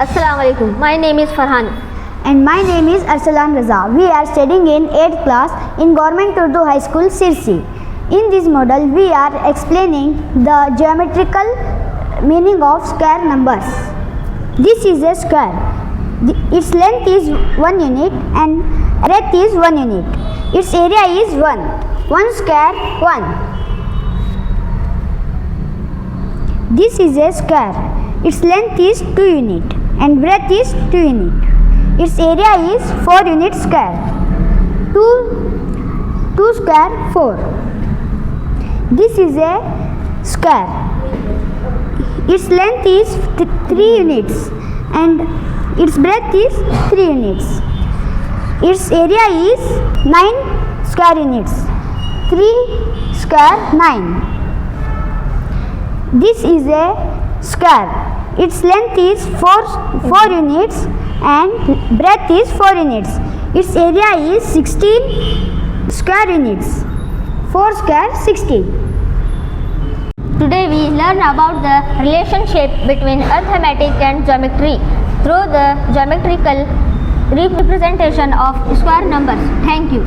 Assalamualaikum. My name is Farhan. And my name is Arsalan Raza. We are studying in 8th class in Government Urdu High School, Sirsi. In this model, we are explaining the geometrical meaning of square numbers. This is a square. Its length is 1 unit and breadth is 1 unit. Its area is 1. 1 square 1. This is a square. Its length is 2 unit and breadth is 2 unit. Its area is 4 unit square. 2 square 4. This is a square. Its length is 3 units and its breadth is 3 units. Its area is 9 square units. 3 square 9. This is a square. Its length is 4 units and breadth is 4 units. Its area is 16 square units. 4 square 16. Today we learn about the relationship between arithmetic and geometry through the geometrical representation of square numbers. Thank you.